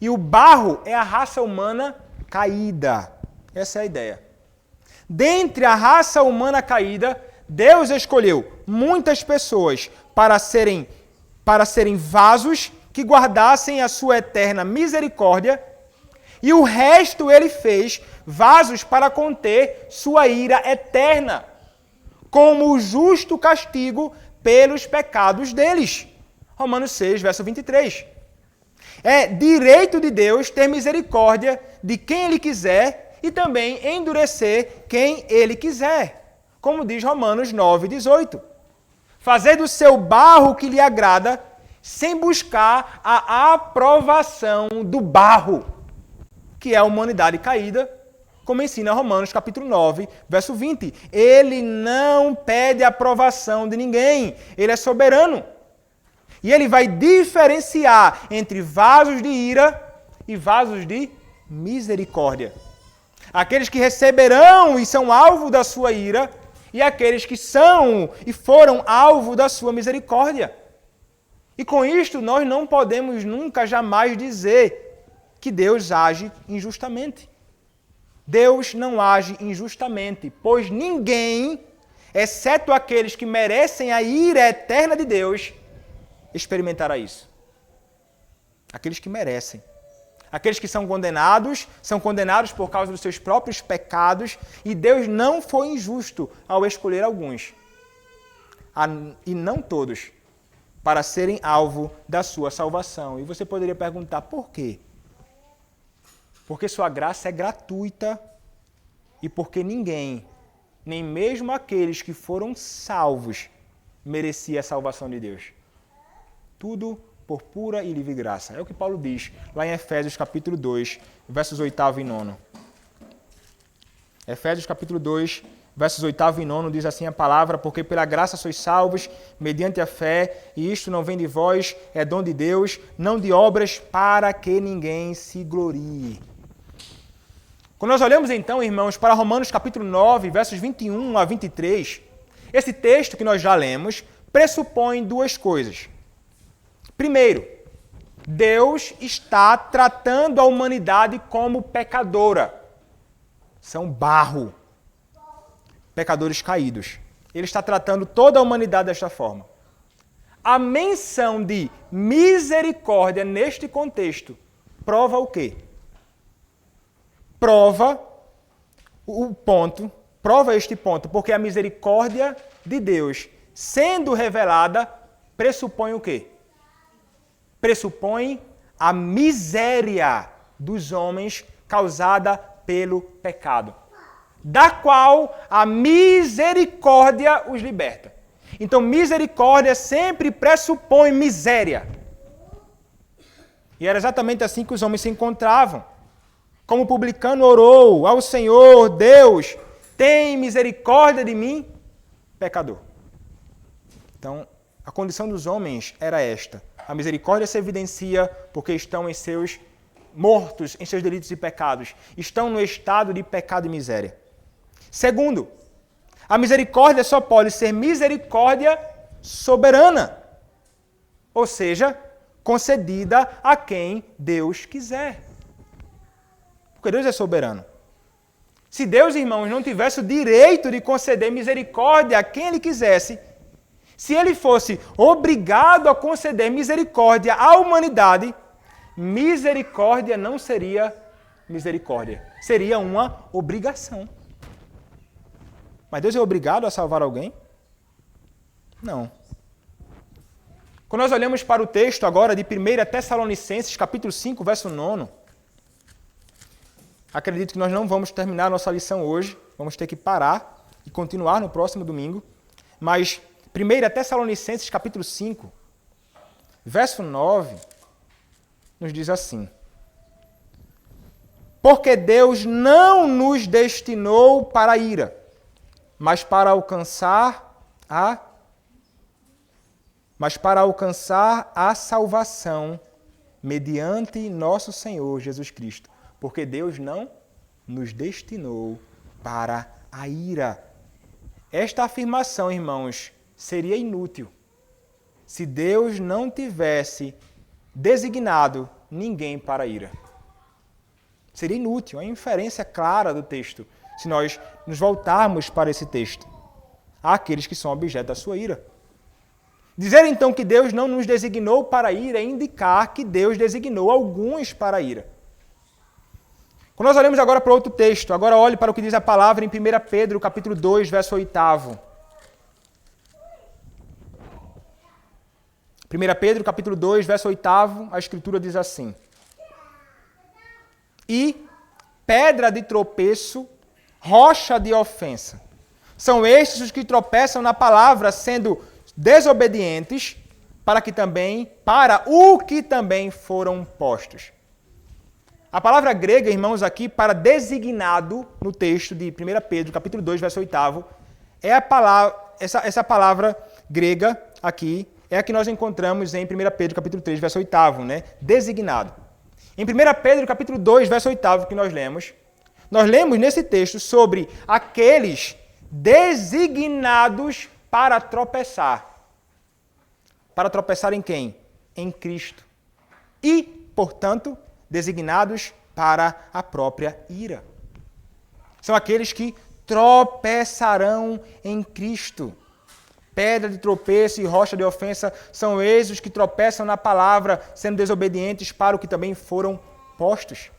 e o barro é a raça humana caída. Essa é a ideia. Dentre a raça humana caída, Deus escolheu muitas pessoas para serem vasos que guardassem a sua eterna misericórdia, e o resto Ele fez vasos para conter sua ira eterna, como o justo castigo pelos pecados deles. Romanos 6, verso 23. É direito de Deus ter misericórdia de quem Ele quiser e também endurecer quem Ele quiser. Como diz Romanos 9, 18. Fazer do seu barro o que lhe agrada, sem buscar a aprovação do barro, que é a humanidade caída, como ensina Romanos capítulo 9, verso 20. Ele não pede aprovação de ninguém, Ele é soberano. E Ele vai diferenciar entre vasos de ira e vasos de misericórdia. Aqueles que receberão e são alvo da sua ira, e aqueles que são e foram alvo da sua misericórdia. E com isto nós não podemos nunca, jamais dizer que Deus age injustamente. Deus não age injustamente, pois ninguém, exceto aqueles que merecem a ira eterna de Deus, experimentará isso. Aqueles que merecem. Aqueles que são condenados por causa dos seus próprios pecados, e Deus não foi injusto ao escolher alguns, e não todos, para serem alvo da sua salvação. E você poderia perguntar, por quê? Porque sua graça é gratuita e porque ninguém nem mesmo aqueles que foram salvos mereciam a salvação de Deus. Tudo por pura e livre graça. É o que Paulo diz lá em Efésios capítulo 2, versos 8 e 9. Efésios capítulo 2, versos 8 e 9 diz assim a palavra: porque pela graça sois salvos, mediante a fé, e isto não vem de vós, é dom de Deus, não de obras, para que ninguém se glorie. Quando nós olhamos então, irmãos, para Romanos capítulo 9, versos 21 a 23, esse texto que nós já lemos pressupõe duas coisas. Primeiro, Deus está tratando a humanidade como pecadora. São barro, pecadores caídos. Ele está tratando toda a humanidade desta forma. A menção de misericórdia neste contexto prova o quê? Prova este ponto, porque a misericórdia de Deus, sendo revelada, pressupõe o quê? Pressupõe a miséria dos homens causada pelo pecado, da qual a misericórdia os liberta. Então, misericórdia sempre pressupõe miséria. E era exatamente assim que os homens se encontravam. Como o publicano orou ao Senhor, Deus, tem misericórdia de mim, pecador. Então, a condição dos homens era esta. A misericórdia se evidencia porque estão mortos em seus delitos e pecados. Estão no estado de pecado e miséria. Segundo, a misericórdia só pode ser misericórdia soberana. Ou seja, concedida a quem Deus quiser. Porque Deus é soberano. Se Deus, irmãos, não tivesse o direito de conceder misericórdia a quem Ele quisesse, se Ele fosse obrigado a conceder misericórdia à humanidade, misericórdia não seria misericórdia. Seria uma obrigação. Mas Deus é obrigado a salvar alguém? Não. Quando nós olhamos para o texto agora de 1 Tessalonicenses, capítulo 5, verso 9, acredito que nós não vamos terminar a nossa lição hoje, vamos ter que parar e continuar no próximo domingo, mas 1 Tessalonicenses, capítulo 5, verso 9, nos diz assim: porque Deus não nos destinou para a ira, mas para alcançar a salvação mediante nosso Senhor Jesus Cristo. Porque Deus não nos destinou para a ira. Esta afirmação, irmãos, seria inútil se Deus não tivesse designado ninguém para a ira. Seria inútil, é uma inferência clara do texto, se nós nos voltarmos para esse texto. Há aqueles que são objeto da sua ira. Dizer então que Deus não nos designou para a ira é indicar que Deus designou alguns para a ira. Quando nós olhamos agora para outro texto, agora olhe para o que diz a palavra em 1 Pedro, capítulo 2, verso 8. 1 Pedro, capítulo 2, verso 8, a Escritura diz assim: e pedra de tropeço, rocha de ofensa. São estes os que tropeçam na palavra, sendo desobedientes, para o que também foram postos. A palavra grega, irmãos, aqui, para designado, no texto de 1 Pedro, capítulo 2, verso 8, é a palavra, essa palavra grega aqui, é a que nós encontramos em 1 Pedro, capítulo 3, verso 8, né? Designado. Em 1 Pedro, capítulo 2, verso 8, que nós lemos nesse texto sobre aqueles designados para tropeçar. Para tropeçar em quem? Em Cristo. E, portanto, designados para a própria ira. São aqueles que tropeçarão em Cristo. Pedra de tropeço e rocha de ofensa são esses que tropeçam na palavra, sendo desobedientes para o que também foram postos.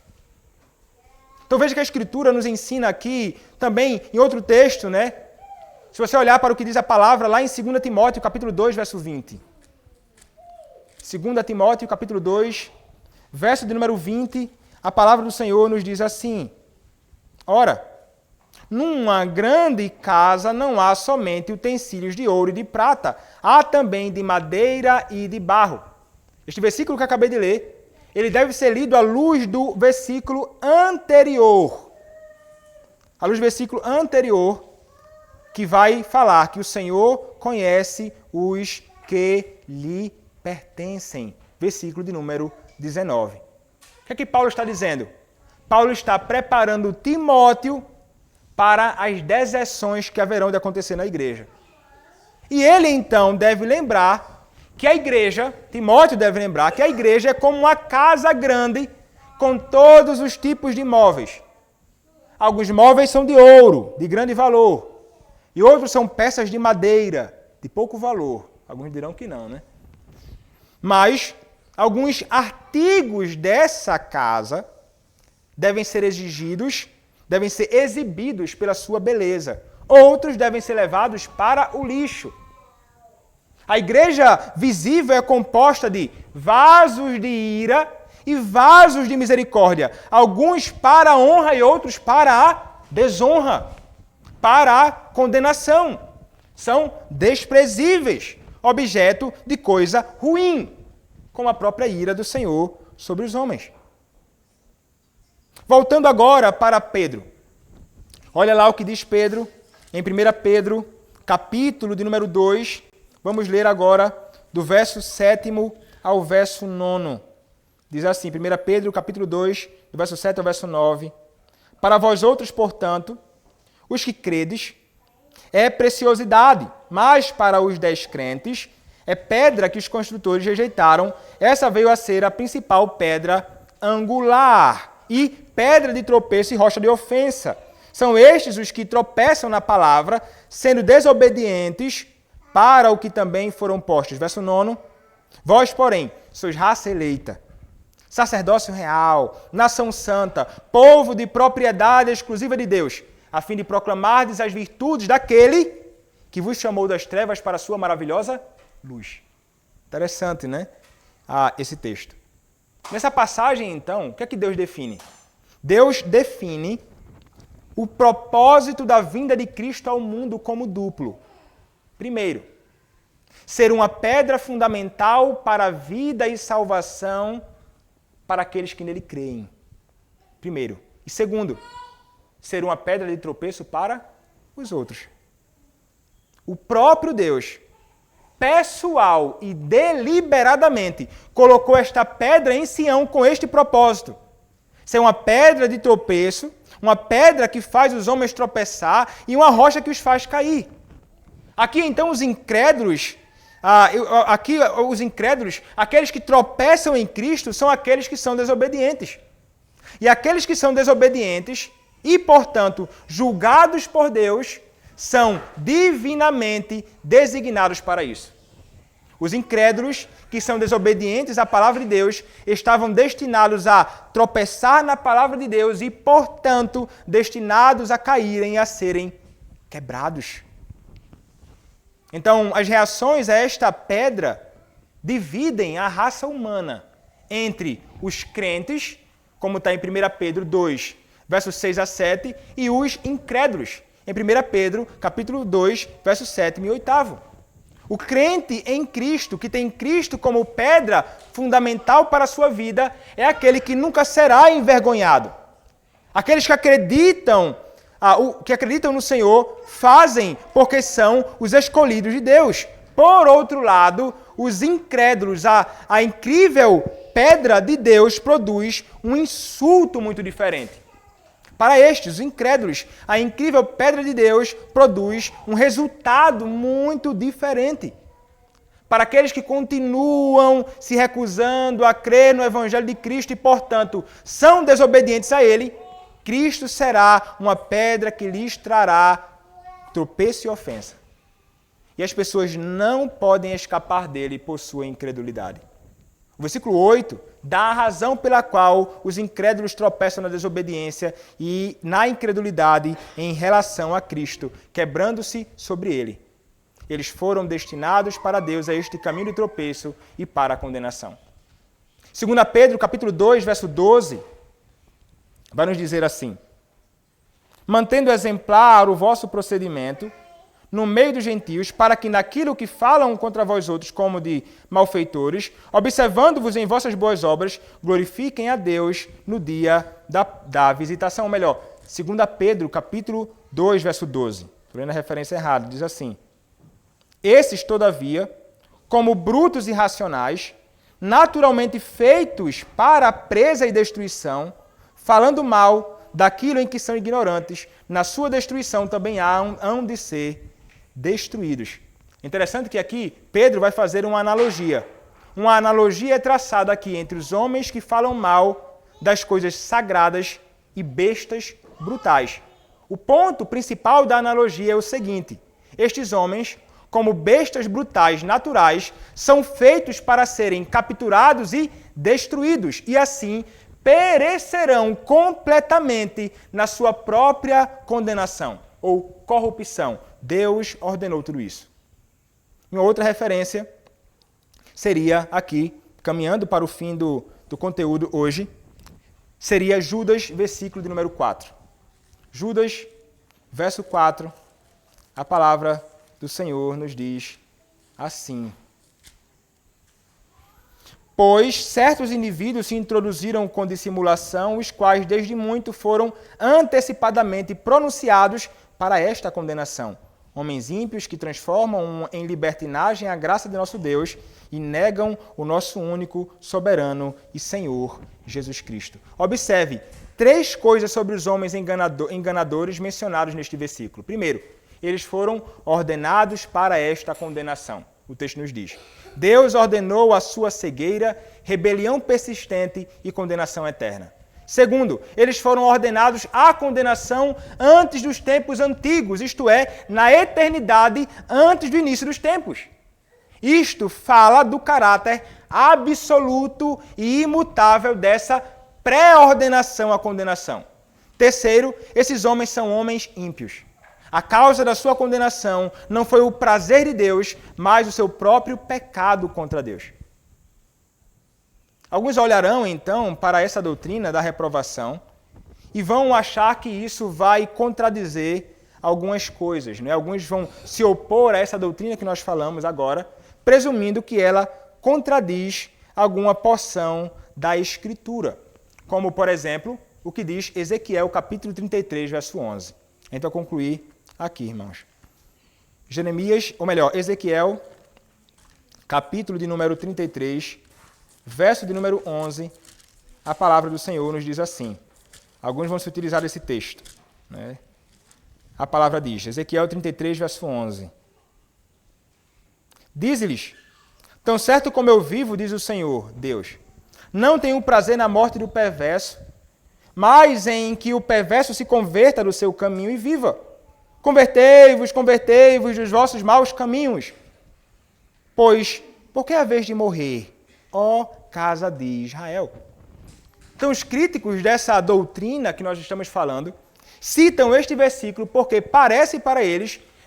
Então veja que a Escritura nos ensina aqui, também em outro texto, né? Se você olhar para o que diz a palavra lá em 2 Timóteo, capítulo 2, verso 20. 2 Timóteo, capítulo 2, verso de número 20, a palavra do Senhor nos diz assim: ora, Numa grande casa não há somente utensílios de ouro e de prata, há também de madeira e de barro. Este versículo que eu acabei de ler, ele deve ser lido à luz do versículo anterior. À luz do versículo anterior, que vai falar que o Senhor conhece os que lhe pertencem. Versículo de número 19. O que é que Paulo está dizendo? Paulo está preparando Timóteo para as deserções que haverão de acontecer na igreja. E ele então deve lembrar que a igreja, Timóteo deve lembrar que a igreja é como uma casa grande com todos os tipos de móveis. Alguns móveis são de ouro, de grande valor, e outros são peças de madeira, de pouco valor. Alguns dirão que não, né? Mas alguns artigos dessa casa devem ser exigidos, devem ser exibidos pela sua beleza. Outros devem ser levados para o lixo. A igreja visível é composta de vasos de ira e vasos de misericórdia. Alguns para a honra e outros para a desonra, para a condenação. São desprezíveis, objeto de coisa ruim, como a própria ira do Senhor sobre os homens. Voltando agora para Pedro. Olha lá o que diz Pedro, em 1 Pedro, capítulo de número 2. Vamos ler agora do verso 7º ao verso 9. Diz assim, 1 Pedro, capítulo 2, do verso 7 ao verso 9. Para vós outros, portanto, os que credes, é preciosidade, mas para os descrentes, é pedra que os construtores rejeitaram. Essa veio a ser a principal pedra angular e pedra de tropeço e rocha de ofensa. São estes os que tropeçam na palavra, sendo desobedientes para o que também foram postos. Verso 9. Vós, porém, sois raça eleita, sacerdócio real, nação santa, povo de propriedade exclusiva de Deus, a fim de proclamardes as virtudes daquele que vos chamou das trevas para a sua maravilhosa luz. Interessante, né? Esse texto. Nessa passagem, então, o que é que Deus define? Deus define o propósito da vinda de Cristo ao mundo como duplo. Primeiro, ser uma pedra fundamental para a vida e salvação para aqueles que nele creem. Primeiro. E segundo, ser uma pedra de tropeço para os outros. O próprio Deus, pessoal e deliberadamente, colocou esta pedra em Sião com este propósito. Ser uma pedra de tropeço, uma pedra que faz os homens tropeçar e uma rocha que os faz cair. Aqui então os incrédulos, aqueles que tropeçam em Cristo, são aqueles que são desobedientes. E aqueles que são desobedientes e, portanto, julgados por Deus, são divinamente designados para isso. Os incrédulos, que são desobedientes à palavra de Deus, estavam destinados a tropeçar na palavra de Deus e, portanto, destinados a caírem e a serem quebrados. Então, as reações a esta pedra dividem a raça humana entre os crentes, como está em 1 Pedro 2, versos 6 a 7, e os incrédulos, em 1 Pedro, capítulo 2, versos 7 e 8. O crente em Cristo, que tem Cristo como pedra fundamental para a sua vida, é aquele que nunca será envergonhado. Aqueles que acreditam no Senhor fazem porque são os escolhidos de Deus. Por outro lado, os incrédulos, a incrível pedra de Deus produz um insulto muito diferente. Para estes, os incrédulos, a incrível pedra de Deus produz um resultado muito diferente. Para aqueles que continuam se recusando a crer no Evangelho de Cristo e, portanto, são desobedientes a Ele, Cristo será uma pedra que lhes trará tropeço e ofensa. E as pessoas não podem escapar dele por sua incredulidade. O versículo 8 dá a razão pela qual os incrédulos tropeçam na desobediência e na incredulidade em relação a Cristo, quebrando-se sobre ele. Eles foram destinados para Deus a este caminho de tropeço e para a condenação. 2 Pedro, capítulo 2, verso 12, vai nos dizer assim: mantendo exemplar o vosso procedimento no meio dos gentios, para que naquilo que falam contra vós outros como de malfeitores, observando-vos em vossas boas obras, glorifiquem a Deus no dia da visitação. Ou melhor, 2 Pedro, capítulo 2, verso 12. Estou lendo a referência errada. Diz assim: esses, todavia, como brutos e irracionais, naturalmente feitos para a presa e destruição, falando mal daquilo em que são ignorantes, na sua destruição também hão de ser destruídos. Interessante que aqui Pedro vai fazer uma analogia. Uma analogia é traçada aqui entre os homens que falam mal das coisas sagradas e bestas brutais. O ponto principal da analogia é o seguinte: estes homens, como bestas brutais naturais, são feitos para serem capturados e destruídos, e assim perecerão completamente na sua própria condenação ou corrupção. Deus ordenou tudo isso. Uma outra referência seria aqui, caminhando para o fim do conteúdo hoje, seria Judas, versículo de número 4. Judas, verso 4, a palavra do Senhor nos diz assim: pois certos indivíduos se introduziram com dissimulação, os quais desde muito foram antecipadamente pronunciados para esta condenação. Homens ímpios que transformam em libertinagem a graça de nosso Deus e negam o nosso único, soberano e Senhor, Jesus Cristo. Observe 3 coisas sobre os homens enganadores mencionados neste versículo. Primeiro, eles foram ordenados para esta condenação. O texto nos diz: Deus ordenou a sua cegueira, rebelião persistente e condenação eterna. Segundo, eles foram ordenados à condenação antes dos tempos antigos, isto é, na eternidade antes do início dos tempos. Isto fala do caráter absoluto e imutável dessa pré-ordenação à condenação. Terceiro, esses homens são homens ímpios. A causa da sua condenação não foi o prazer de Deus, mas o seu próprio pecado contra Deus. Alguns olharão, então, para essa doutrina da reprovação e vão achar que isso vai contradizer algumas coisas, né? Alguns vão se opor a essa doutrina que nós falamos agora, presumindo que ela contradiz alguma porção da Escritura, como, por exemplo, o que diz Ezequiel, capítulo 33, verso 11. Então, concluir aqui, irmãos. Ezequiel, capítulo de número 33, verso de número 11, a palavra do Senhor nos diz assim. Alguns vão se utilizar desse texto, né? A palavra diz, Ezequiel 33, verso 11. Diz-lhes: tão certo como eu vivo, diz o Senhor, Deus, não tenho prazer na morte do perverso, mas em que o perverso se converta do seu caminho e viva. Convertei-vos dos vossos maus caminhos. Pois, por que haveis de morrer, ó casa de Israel? Então, os críticos dessa doutrina que nós estamos falando citam este versículo porque parece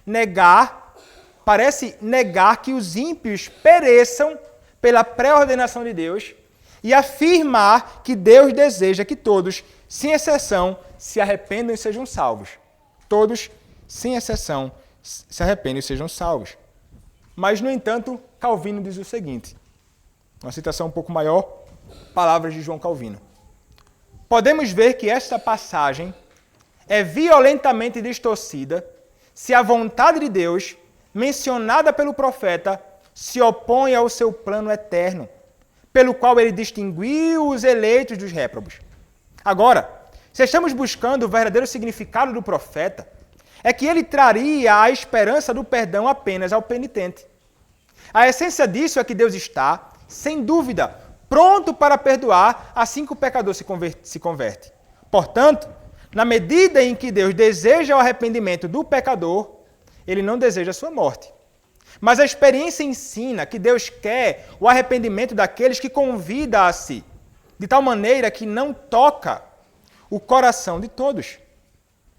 negar que os ímpios pereçam pela pré-ordenação de Deus e afirmar que Deus deseja que todos, sem exceção, se arrependam e sejam salvos. Todos, sem exceção, se arrependem e sejam salvos. Mas, no entanto, Calvino diz o seguinte, uma citação um pouco maior, palavras de João Calvino. Podemos ver que esta passagem é violentamente distorcida se a vontade de Deus, mencionada pelo profeta, se opõe ao seu plano eterno, pelo qual ele distinguiu os eleitos dos réprobos. Agora, se estamos buscando o verdadeiro significado do profeta, é que ele traria a esperança do perdão apenas ao penitente. A essência disso é que Deus está, sem dúvida, pronto para perdoar assim que o pecador se converte. Portanto, na medida em que Deus deseja o arrependimento do pecador, ele não deseja a sua morte. Mas a experiência ensina que Deus quer o arrependimento daqueles que convida a si, de tal maneira que não toca o coração de todos.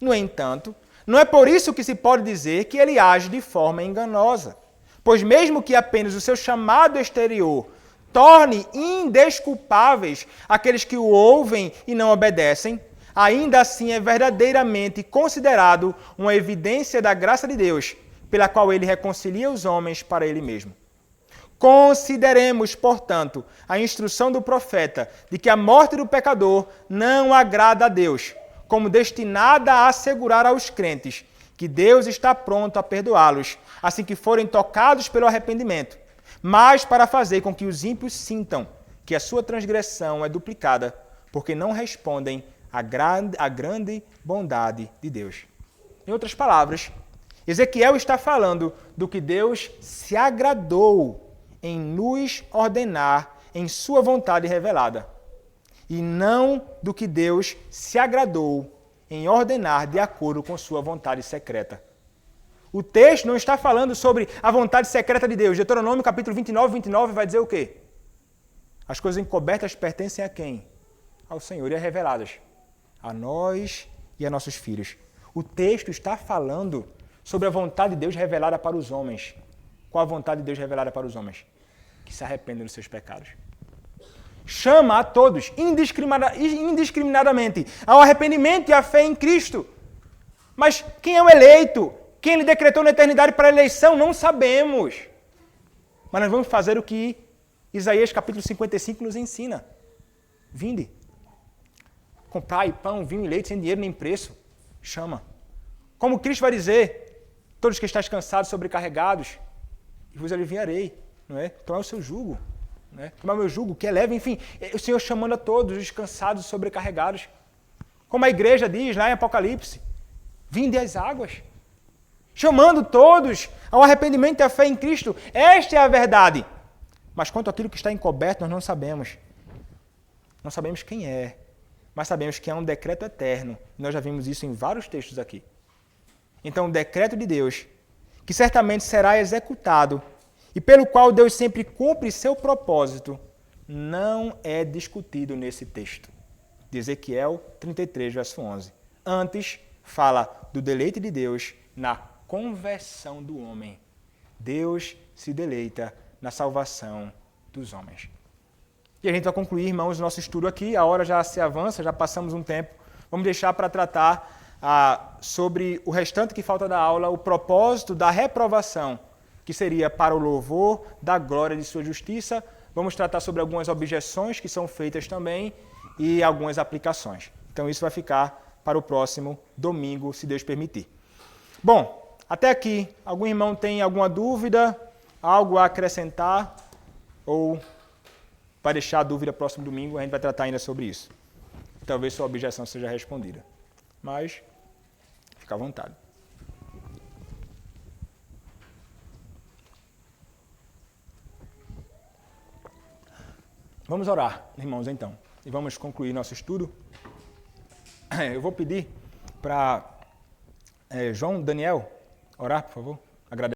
No entanto, não é por isso que se pode dizer que ele age de forma enganosa, pois mesmo que apenas o seu chamado exterior torne indesculpáveis aqueles que o ouvem e não obedecem, ainda assim é verdadeiramente considerado uma evidência da graça de Deus, pela qual ele reconcilia os homens para ele mesmo. Consideremos, portanto, a instrução do profeta de que a morte do pecador não agrada a Deus, como destinada a assegurar aos crentes que Deus está pronto a perdoá-los, assim que forem tocados pelo arrependimento, mas para fazer com que os ímpios sintam que a sua transgressão é duplicada, porque não respondem à grande bondade de Deus. Em outras palavras, Ezequiel está falando do que Deus se agradou em nos ordenar em sua vontade revelada, e não do que Deus se agradou em ordenar de acordo com sua vontade secreta. O texto não está falando sobre a vontade secreta de Deus. Deuteronômio capítulo 29 vai dizer o quê? As coisas encobertas pertencem a quem? Ao Senhor, e as reveladas a nós e a nossos filhos. O texto está falando sobre a vontade de Deus revelada para os homens. Qual a vontade de Deus revelada para os homens? Que se arrependem dos seus pecados. Chama a todos, indiscriminadamente, ao arrependimento e à fé em Cristo. Mas quem é o eleito? Quem ele decretou na eternidade para a eleição? Não sabemos. Mas nós vamos fazer o que Isaías capítulo 55 nos ensina. Vinde. Comprai pão, vinho e leite sem dinheiro nem preço. Chama. Como Cristo vai dizer, todos que estáis cansados, sobrecarregados, e vos aliviarei. Não é? Tomai o seu jugo. Né? Tomar o meu jugo, que é leve, enfim, o Senhor chamando a todos os cansados e sobrecarregados. Como a igreja diz lá em Apocalipse, vinde às águas. Chamando todos ao arrependimento e à fé em Cristo. Esta é a verdade. Mas quanto àquilo que está encoberto, nós não sabemos. Não sabemos quem é, mas sabemos que é um decreto eterno. Nós já vimos isso em vários textos aqui. Então, o decreto de Deus, que certamente será executado, e pelo qual Deus sempre cumpre seu propósito, não é discutido nesse texto. De Ezequiel 33, verso 11. Antes, fala do deleite de Deus na conversão do homem. Deus se deleita na salvação dos homens. E a gente vai concluir, irmãos, o nosso estudo aqui. A hora já se avança, já passamos um tempo. Vamos deixar para tratar sobre o restante que falta da aula, o propósito da reprovação, que seria para o louvor da glória de sua justiça. Vamos tratar sobre algumas objeções que são feitas também e algumas aplicações. Então isso vai ficar para o próximo domingo, se Deus permitir. Bom, até aqui, algum irmão tem alguma dúvida, algo a acrescentar? Ou vai deixar a dúvida próximo domingo, a gente vai tratar ainda sobre isso. Talvez sua objeção seja respondida. Mas, fica à vontade. Vamos orar, irmãos, então. E vamos concluir nosso estudo. Eu vou pedir para João Daniel orar, por favor. Agradeço.